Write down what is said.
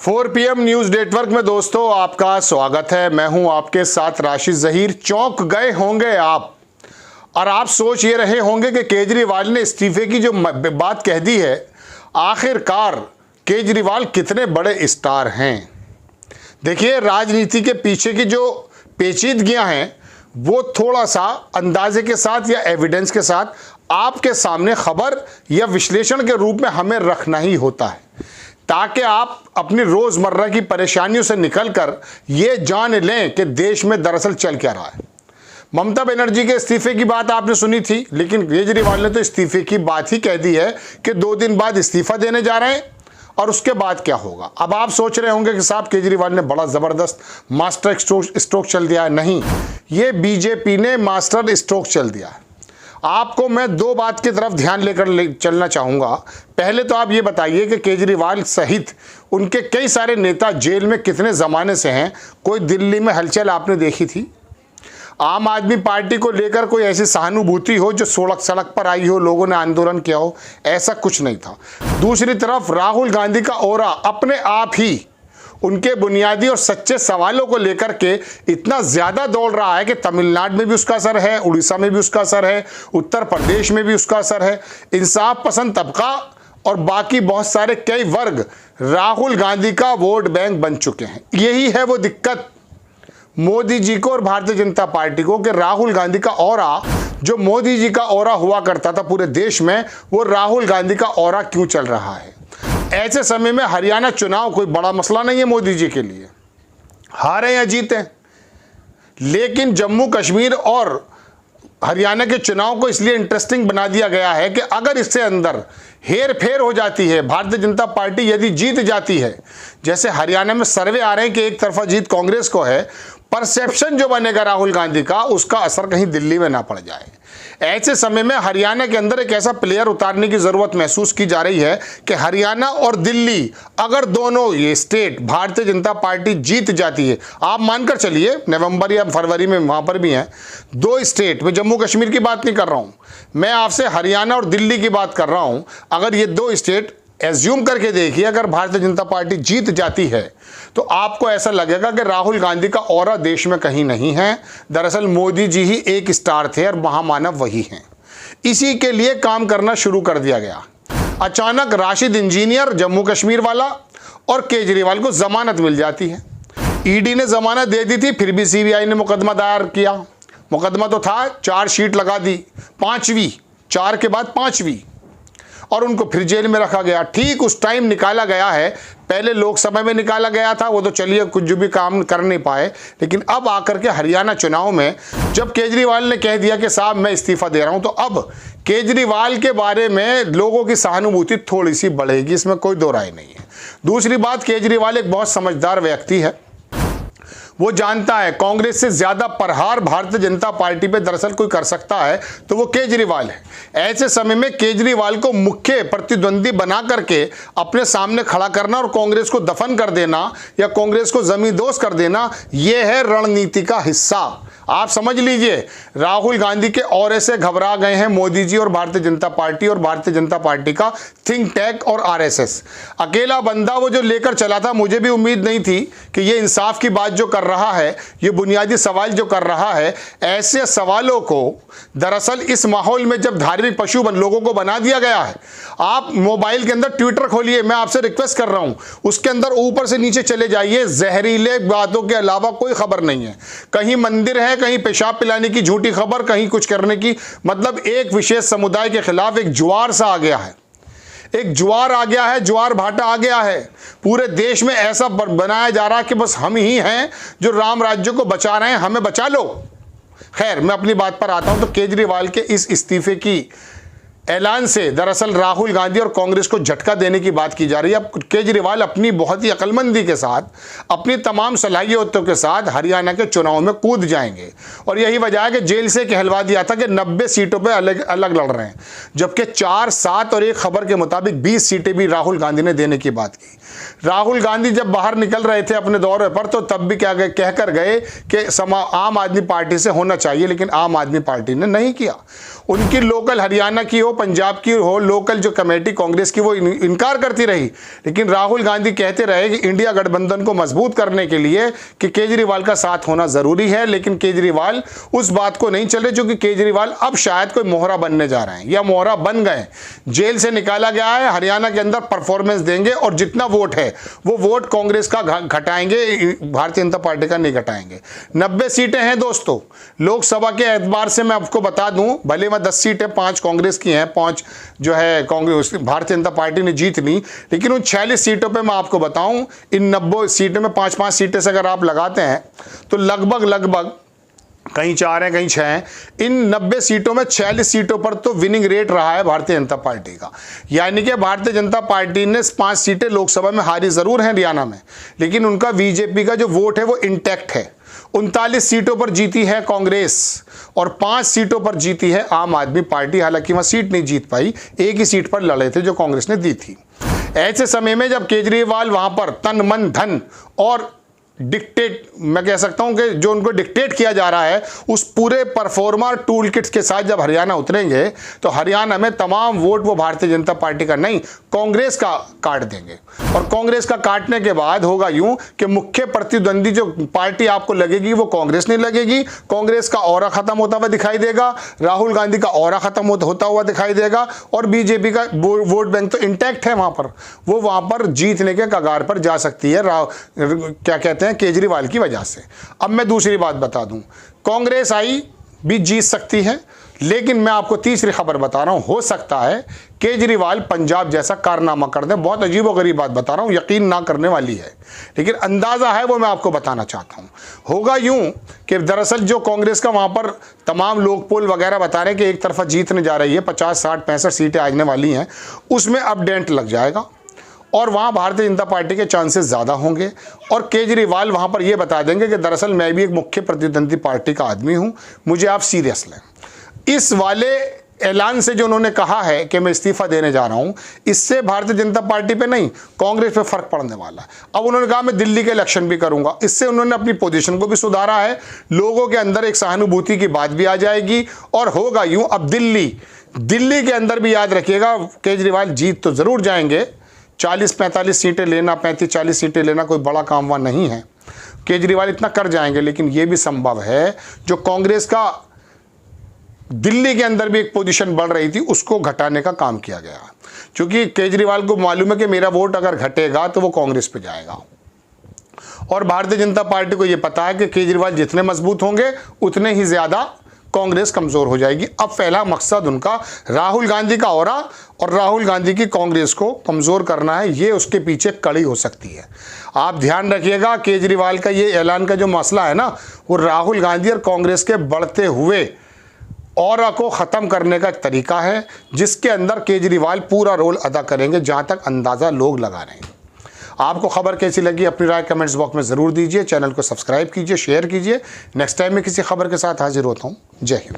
4 PM news network में दोस्तों आपका स्वागत है। मैं हूं आपके साथ राशिद जहीर। चौंक गए होंगे आप और आप सोच ये रहे होंगे कि केजरीवाल ने इस्तीफे की जो बात कह दी है, आखिरकार केजरीवाल कितने बड़े स्टार हैं। देखिए, राजनीति के पीछे की जो पेचीदगियां हैं वो थोड़ा सा अंदाजे के साथ या एविडेंस के साथ आपके सामने खबर या विश्लेषण के रूप में हमें रखना ही होता है, ताकि आप अपनी रोजमर्रा की परेशानियों से निकलकर ये जान लें कि देश में दरअसल चल क्या रहा है। ममता बनर्जी के इस्तीफे की बात आपने सुनी थी, लेकिन केजरीवाल ने तो इस्तीफे की बात ही कह दी है कि 2 दिन बाद इस्तीफा देने जा रहे हैं और उसके बाद क्या होगा। अब आप सोच रहे होंगे कि साहब केजरीवाल ने बड़ा जबरदस्त मास्टर स्ट्रोक चल दिया है। नहीं, ये बीजेपी ने मास्टर स्ट्रोक चल दिया है। आपको मैं 2 बात की तरफ ध्यान लेकर चलना चाहूँगा। पहले तो आप ये बताइए कि केजरीवाल सहित उनके कई सारे नेता जेल में कितने ज़माने से हैं। कोई दिल्ली में हलचल आपने देखी थी? आम आदमी पार्टी को लेकर कोई ऐसी सहानुभूति हो जो सड़क पर आई हो, लोगों ने आंदोलन किया हो, ऐसा कुछ नहीं था। दूसरी तरफ राहुल गांधी का ऑरा अपने आप ही उनके बुनियादी और सच्चे सवालों को लेकर के इतना ज़्यादा दौड़ रहा है कि तमिलनाडु में भी उसका असर है, उड़ीसा में भी उसका असर है, उत्तर प्रदेश में भी उसका असर है। इंसाफ पसंद तबका और बाकी बहुत सारे कई वर्ग राहुल गांधी का वोट बैंक बन चुके हैं। यही है वो दिक्कत मोदी जी को और भारतीय जनता पार्टी को कि राहुल गांधी का ऑरा, जो मोदी जी का ऑरा हुआ करता था पूरे देश में, वो राहुल गांधी का ऑरा क्यों चल रहा है। ऐसे समय में हरियाणा चुनाव कोई बड़ा मसला नहीं है मोदी जी के लिए, हारे या जीते, लेकिन जम्मू कश्मीर और हरियाणा के चुनाव को इसलिए इंटरेस्टिंग बना दिया गया है कि अगर इससे अंदर हेर फेर हो जाती है, भारतीय जनता पार्टी यदि जीत जाती है, जैसे हरियाणा में सर्वे आ रहे हैं कि एक तरफा जीत कांग्रेस को है, परसेप्शन जो बनेगा राहुल गांधी का, उसका असर कहीं दिल्ली में ना पड़ जाए। ऐसे समय में हरियाणा के अंदर एक ऐसा प्लेयर उतारने की जरूरत महसूस की जा रही है कि हरियाणा और दिल्ली, अगर दोनों ये स्टेट भारतीय जनता पार्टी जीत जाती है, आप मानकर चलिए नवंबर या फरवरी में वहां पर भी हैं 2 स्टेट, मैं जम्मू कश्मीर की बात नहीं कर रहा हूं, मैं आपसे हरियाणा और दिल्ली की बात कर रहा हूं। अगर ये 2 स्टेट एज्यूम करके देखिए, अगर भारतीय जनता पार्टी जीत जाती है तो आपको ऐसा लगेगा कि राहुल गांधी का ऑरा देश में कहीं नहीं है। दरअसल मोदी जी ही एक स्टार थे और महामानव वही हैं। इसी के लिए काम करना शुरू कर दिया गया। अचानक राशिद इंजीनियर जम्मू कश्मीर वाला और केजरीवाल को जमानत मिल जाती है। ईडी ने जमानत दे दी थी, फिर भी सीबीआई ने मुकदमा दायर किया। मुकदमा तो था, 4 शीट लगा दी, 5वीं, 4 के बाद 5वीं, और उनको फिर जेल में रखा गया। ठीक उस टाइम निकाला गया है, पहले लोकसभा में निकाला गया था, वो तो चलिए कुछ भी काम कर नहीं पाए, लेकिन अब आकर के हरियाणा चुनाव में जब केजरीवाल ने कह दिया कि साहब मैं इस्तीफा दे रहा हूं, तो अब केजरीवाल के बारे में लोगों की सहानुभूति थोड़ी सी बढ़ेगी, इसमें कोई दो राय नहीं है। दूसरी बात, केजरीवाल एक बहुत समझदार व्यक्ति है। वो जानता है कांग्रेस से ज्यादा प्रहार भारतीय जनता पार्टी पे दरअसल कोई कर सकता है तो वो केजरीवाल है। ऐसे समय में केजरीवाल को मुख्य प्रतिद्वंदी बना करके अपने सामने खड़ा करना और कांग्रेस को दफन कर देना या कांग्रेस को जमींदोज कर देना, यह है रणनीति का हिस्सा। आप समझ लीजिए, राहुल गांधी के ऑरे से घबरा गए हैं मोदी जी और भारतीय जनता पार्टी, और भारतीय जनता पार्टी का थिंक टैंक और आरएसएस। अकेला बंदा वो जो लेकर चला था, मुझे भी उम्मीद नहीं थी कि ये इंसाफ की बात जो कर रहा है, ये बुनियादी सवाल जो कर रहा है, ऐसे सवालों को दरअसल इस माहौल में जब धार्मिक पशु लोगों को बना दिया गया है। आप मोबाइल के अंदर ट्विटर खोलिए, मैं आपसे रिक्वेस्ट कर रहा हूं, उसके अंदर ऊपर से नीचे चले जाइए, जहरीले बातों के अलावा कोई खबर नहीं है। कहीं मंदिर है, कहीं पेशाब पिलाने की झूठी खबर, कहीं कुछ करने की, मतलब एक विशेष समुदाय के खिलाफ एक ज्वार सा आ गया है, एक ज्वार आ गया है, ज्वार भाटा आ गया है। पूरे देश में ऐसा बनाया जा रहा है कि बस हम ही हैं जो राम राज्य को बचा रहे हैं, हमें बचा लो। खैर, मैं अपनी बात पर आता हूं। तो केजरीवाल के इस इस्तीफे की ऐलान से दरअसल राहुल गांधी और कांग्रेस को झटका देने की बात की जा रही है। अब केजरीवाल अपनी बहुत ही अक्लमंदी के साथ, अपनी तमाम सलाहियतों के साथ हरियाणा के चुनाव में कूद जाएंगे, और यही वजह है कि जेल से कहलवा दिया था कि 90 सीटों पे अलग अलग लड़ रहे हैं, जबकि 4, 7 और एक खबर के मुताबिक 20 सीटें भी राहुल गांधी ने देने की बात की। राहुल गांधी जब बाहर निकल रहे थे अपने दौरे पर, तो तब भी क्या कहकर गए कि आम आदमी पार्टी से होना चाहिए, लेकिन आम आदमी पार्टी ने नहीं किया। उनकी लोकल हरियाणा की हो, पंजाब की हो, लोकल जो कमेटी कांग्रेस की वो इनकार करती रही, लेकिन राहुल गांधी कहते रहे कि इंडिया गठबंधन को मजबूत करने के लिए कि केजरीवाल का साथ होना जरूरी है। लेकिन केजरीवाल उस बात को नहीं चल रहे, क्योंकि केजरीवाल अब शायद कोई मोहरा बनने जा रहे हैं या मोहरा बन गए। जेल से निकाला गया है, हरियाणा के अंदर परफॉर्मेंस देंगे और जितना वोट है वो वोट कांग्रेस का घटाएंगे, भारतीय जनता पार्टी का नहीं घटाएंगे। 90 सीटें हैं दोस्तों लोकसभा के एतबार से। मैं आपको बता दूं, भले मैं 10 सीटें 5 कांग्रेस की हैं, 5 जो है कांग्रेस भारतीय जनता पार्टी ने जीत ली, लेकिन उन 46 सीटों पे मैं आपको बताऊं, इन 90 सीटों में 5-5 सीटें से अगर आप लगाते हैं तो लगभग कहीं 4 हैं कहीं 6 हैं, इन 90 सीटों में 46 सीटों पर तो विनिंग रेट रहा है भारतीय जनता पार्टी का। यानी कि भारतीय जनता पार्टी ने 5 सीटें लोकसभा में हारी जरूर हैं हरियाणा में, लेकिन उनका बीजेपी का जो वोट है वो इंटैक्ट है। 39 सीटों पर जीती है कांग्रेस और 5 सीटों पर जीती है आम आदमी पार्टी। हालांकि वहां सीट नहीं जीत पाई, एक ही सीट पर लड़े थे जो कांग्रेस ने दी थी। ऐसे समय में जब केजरीवाल वहां पर तन मन धन और डिक्टेट, मैं कह सकता हूं कि जो उनको डिक्टेट किया जा रहा है, उस पूरे परफॉर्मर टूल किट्स के साथ जब हरियाणा उतरेंगे तो हरियाणा में तमाम वोट वो भारतीय जनता पार्टी का नहीं कांग्रेस का काट देंगे। और कांग्रेस का काटने के बाद होगा यूं कि मुख्य प्रतिद्वंदी जो पार्टी आपको लगेगी वो कांग्रेस नहीं लगेगी, कांग्रेस का ऑरा खत्म होता हुआ दिखाई देगा, राहुल गांधी का ऑरा खत्म होता हुआ दिखाई देगा, और बीजेपी का वोट बैंक तो इंटैक्ट है वहां पर, वो वहां पर जीतने के कगार पर जा सकती है क्या कहते हैं केजरीवाल की वजह से। अब मैं दूसरी बात बता दूं, कांग्रेस आई भी जीत सकती है, लेकिन मैं आपको तीसरी खबर बता रहा हूं, हो सकता है केजरीवाल पंजाब जैसा कारनामा कर दे। बहुत अजीबोगरीब बात बता रहा हूं, यकीन ना करने वाली है, लेकिन अंदाजा है वो मैं आपको बताना चाहता हूं। होगा यूं कि दरअसल जो कांग्रेस का वहां पर तमाम लोक पोल वगैरह बता रहे हैं कि एक तरफा जीतने जा रही है, 50, 60, 65 सीटें आने वाली हैं, उसमें अब डेंट लग जाएगा और वहाँ भारतीय जनता पार्टी के चांसेस ज़्यादा होंगे। और केजरीवाल वहाँ पर ये बता देंगे कि दरअसल मैं भी एक मुख्य प्रतिद्वंदी पार्टी का आदमी हूँ, मुझे आप सीरियस लें। इस वाले ऐलान से जो उन्होंने कहा है कि मैं इस्तीफा देने जा रहा हूँ, इससे भारतीय जनता पार्टी पे नहीं कांग्रेस पे फर्क पड़ने वाला है। अब उन्होंने कहा मैं दिल्ली के इलेक्शन भी करूँगा, इससे उन्होंने अपनी पोजीशन को भी सुधारा है, लोगों के अंदर एक सहानुभूति की बात भी आ जाएगी। और होगा यूँ, अब दिल्ली के अंदर भी याद रखिएगा केजरीवाल जीत तो ज़रूर जाएंगे, 40-45 सीटें लेना, 35-40 सीटें लेना कोई बड़ा काम वहाँ नहीं है, केजरीवाल इतना कर जाएंगे। लेकिन ये भी संभव है जो कांग्रेस का दिल्ली के अंदर भी एक पोजीशन बढ़ रही थी उसको घटाने का काम किया गया, क्योंकि केजरीवाल को मालूम है कि मेरा वोट अगर घटेगा तो वो कांग्रेस पे जाएगा। और भारतीय जनता पार्टी को ये पता है कि केजरीवाल जितने मजबूत होंगे उतने ही ज़्यादा कांग्रेस कमज़ोर हो जाएगी। अब पहला मकसद उनका राहुल गांधी का ऑरा और राहुल गांधी की कांग्रेस को कमज़ोर करना है, ये उसके पीछे कड़ी हो सकती है। आप ध्यान रखिएगा, केजरीवाल का ये ऐलान का जो मसला है ना, वो राहुल गांधी और कांग्रेस के बढ़ते हुए ऑरा को ख़त्म करने का तरीका है, जिसके अंदर केजरीवाल पूरा रोल अदा करेंगे, जहाँ तक अंदाज़ा लोग लगा रहे हैं। आपको खबर कैसी लगी अपनी राय कमेंट्स बॉक्स में ज़रूर दीजिए, चैनल को सब्सक्राइब कीजिए, शेयर कीजिए। नेक्स्ट टाइम में किसी खबर के साथ हाजिर होता हूँ। जय हिंद।